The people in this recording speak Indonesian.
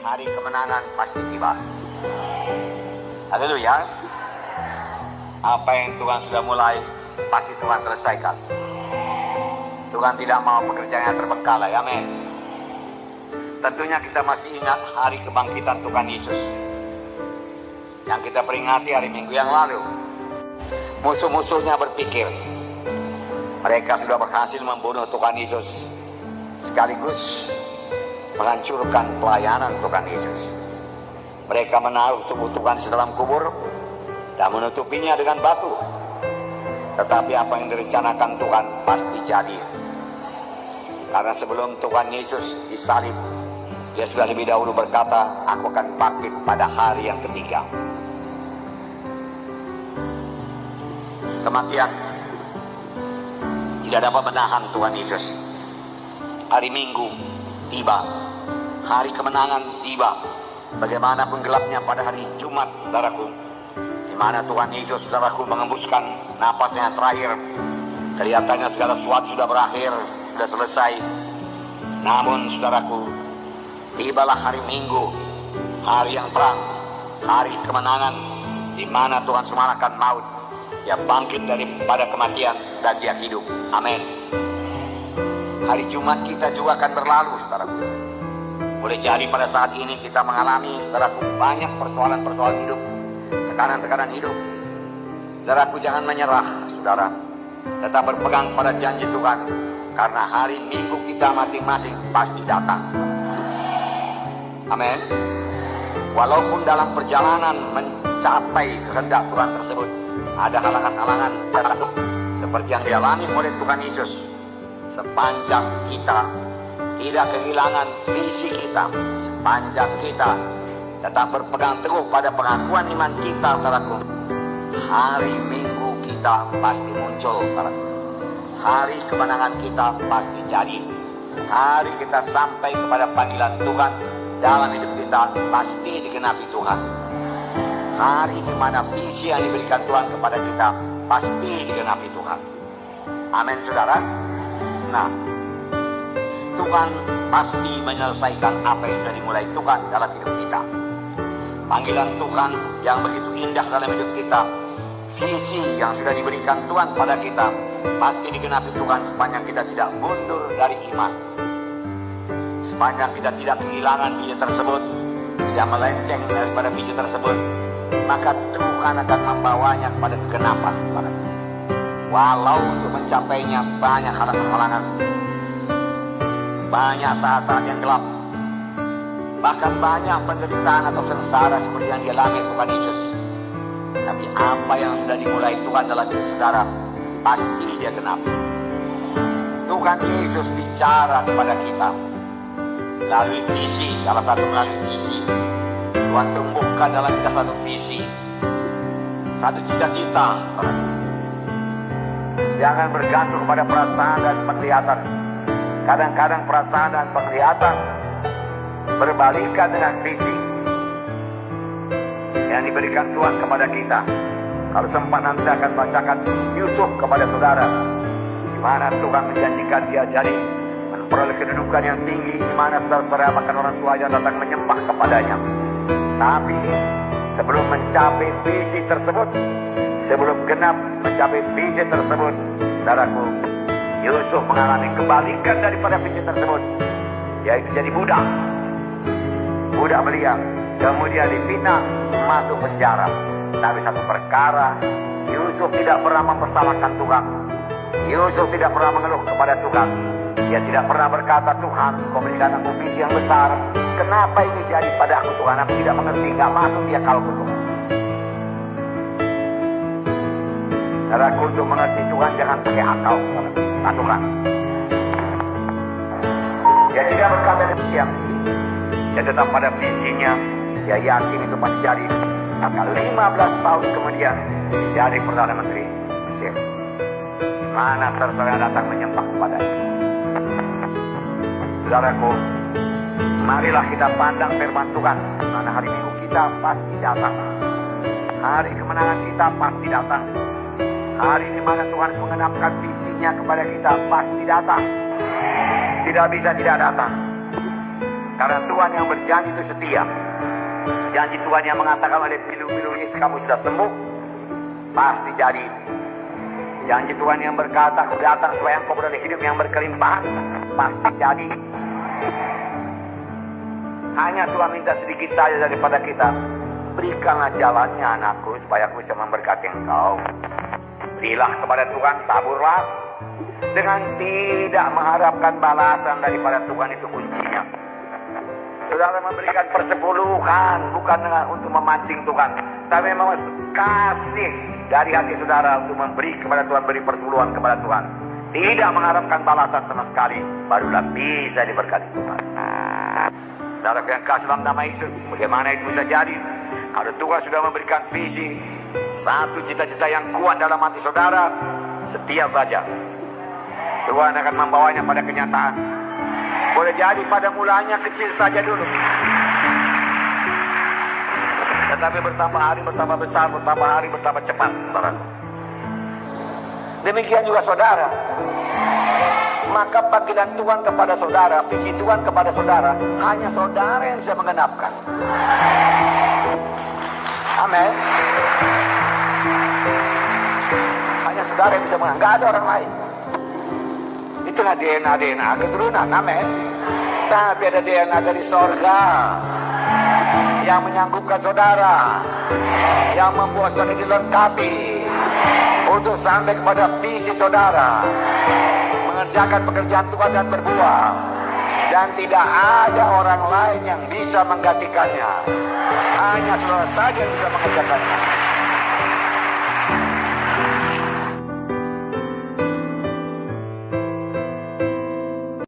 hari kemenangan pasti tiba. Haleluya. Apa yang Tuhan sudah mulai, pasti Tuhan selesaikan. Tuhan tidak mau pekerjaannya terbengkalai. Amin. Tentunya kita masih ingat hari kebangkitan Tuhan Yesus yang kita peringati hari Minggu yang lalu. Musuh-musuhnya berpikir mereka sudah berhasil membunuh Tuhan Yesus, sekaligus menghancurkan pelayanan Tuhan Yesus. Mereka menaruh tubuh Tuhan di dalam kubur dan menutupinya dengan batu. Tetapi apa yang direncanakan Tuhan pasti jadi. Karena sebelum Tuhan Yesus disalib, Dia sudah lebih dahulu berkata, aku akan bangkit pada hari yang ketiga. Kematian tidak dapat menahan Tuhan Yesus. Hari Minggu tiba, hari kemenangan tiba. Bagaimanapun gelapnya pada hari Jumat, saudaraku, di mana Tuhan Yesus, saudaraku, mengembuskan napasnya yang terakhir. Kelihatannya segala sesuatu sudah berakhir, sudah selesai. Namun, saudaraku, tibalah hari Minggu, hari yang terang, hari kemenangan, di mana Tuhan mengalahkan maut. Dia bangkit daripada kematian dan Dia hidup. Amin. Hari Jumat kita juga akan berlalu, saudaraku. Boleh jadi pada saat ini kita mengalami, saudaraku, banyak persoalan-persoalan hidup, tekanan-tekanan hidup. Saudaraku, jangan menyerah, saudara. Tetap berpegang pada janji Tuhan, karena hari Minggu kita masing-masing pasti datang. Amin. Walaupun dalam perjalanan mencapai kehendak Tuhan tersebut ada halangan-halangan seperti yang dialami oleh Tuhan Yesus, sepanjang kita tidak kehilangan visi kita, sepanjang kita tetap berpegang teguh pada pengakuan iman kita, saudaraku, hari Minggu kita pasti muncul, saudaraku. Hari kemenangan kita pasti jadi. Hari kita sampai kepada panggilan Tuhan dalam hidup kita pasti digenapi Tuhan. Hari di mana visi yang diberikan Tuhan kepada kita pasti digenapi Tuhan. Amin, saudara. Nah, Tuhan pasti menyelesaikan apa yang sudah dimulai Tuhan dalam hidup kita. Panggilan Tuhan yang begitu indah dalam hidup kita, visi yang sudah diberikan Tuhan pada kita, pasti digenapi Tuhan sepanjang kita tidak mundur dari iman. Sepanjang kita tidak kehilangan visi tersebut, tidak melenceng daripada visi tersebut, maka Tuhan akan membawanya kepada kegenapan. Walau untuk mencapainya banyak halangan-halangan, banyak saat-saat yang gelap, bahkan banyak penderitaan atau sengsara seperti yang dialami Tuhan Yesus. Tapi apa yang sudah dimulai Tuhan dalam hidup saudara, pasti Dia genapi. Tuhan Yesus bicara kepada kita melalui visi, salah satu melalui visi. Tuhan tumbuhkan dalam kita satu visi, satu cita-cita. Jangan bergantung kepada perasaan dan penglihatan. Kadang-kadang perasaan dan penglihatan berbalikan dengan visi yang diberikan Tuhan kepada kita. Kalau sempat nanti saya akan bacakan Yusuf kepada saudara, di mana Tuhan menjanjikan dia jadi memperoleh kedudukan yang tinggi, di mana saudara-saudara bahkan orang tuanya datang menyembah kepadanya. Tapi sebelum mencapai visi tersebut, sebelum genap mencapai visi tersebut, saudaraku, Yusuf mengalami kebalikan daripada visi tersebut, yaitu jadi budak belia, kemudian difitnah, masuk penjara. Tapi satu perkara, Yusuf tidak pernah mempersalahkan Tuhan. Yusuf tidak pernah mengeluh kepada Tuhan. Dia tidak pernah berkata, Tuhan, Kau berikan aku visi yang besar, kenapa ini jadi pada aku, Tuhan? Aku tidak mengerti, gak masuk di akalku, Tuhan. Saudaraku, untuk mengerti Tuhan jangan pakai akal, Tuhan. Dia tidak berkata demikian. Dia tetap pada visinya. Dia yakin itu pasti jadi. Maka 15 tahun kemudian jadi Perdana Menteri Mesir. Mana saudara datang menyembah kepadanya. Saudaraku, marilah kita pandang firman Tuhan. Mana hari Minggu kita pasti datang. Hari kemenangan kita pasti datang. Hari di mana Tuhan mengenapkan visinya kepada kita pasti datang. Tidak bisa tidak datang. Karena Tuhan yang berjanji itu setia. Janji Tuhan yang mengatakan oleh pilu-pilu Yesus, kamu sudah sembuh, pasti jadi. Janji Tuhan yang berkata, aku datang supaya engkau beroleh hidup yang berkelimpahan, pasti jadi. Hanya Tuhan minta sedikit saja daripada kita. Berikanlah jalannya anakku, supaya aku bisa memberkati engkau. Berilah kepada Tuhan, taburlah. Dengan tidak mengharapkan balasan daripada Tuhan, itu kuncinya. Saudara memberikan persepuluhan bukan untuk memancing Tuhan, tapi memang kasih dari hati saudara untuk memberi kepada Tuhan, beri persepuluhan kepada Tuhan. Tidak mengharapkan balasan sama sekali, barulah bisa diberkati Tuhan. Saudara yang kasih dalam nama Yesus, bagaimana itu bisa jadi? Kalau Tuhan sudah memberikan visi, satu cita-cita yang kuat dalam hati saudara, setia saja. Tuhan akan membawanya pada kenyataan. Boleh jadi pada mulanya kecil saja dulu, tetapi bertambah hari bertambah besar, bertambah hari bertambah cepat, saudara. Demikian juga saudara. Maka panggilan Tuhan kepada saudara, visi Tuhan kepada saudara, hanya saudara yang bisa menggenapkan. Amin. Hanya saudara yang bisa menggenapkan, nggak ada orang lain. Itulah DNA keturunan, amin. Tapi ada DNA dari sorga yang menyangkupkan saudara, yang membuat saudara dilengkapi untuk sampai kepada visi saudara, mengerjakan pekerjaan Tuhan dan berbuah. Dan tidak ada orang lain yang bisa menggantikannya, hanya saudara saja yang bisa mengerjakannya.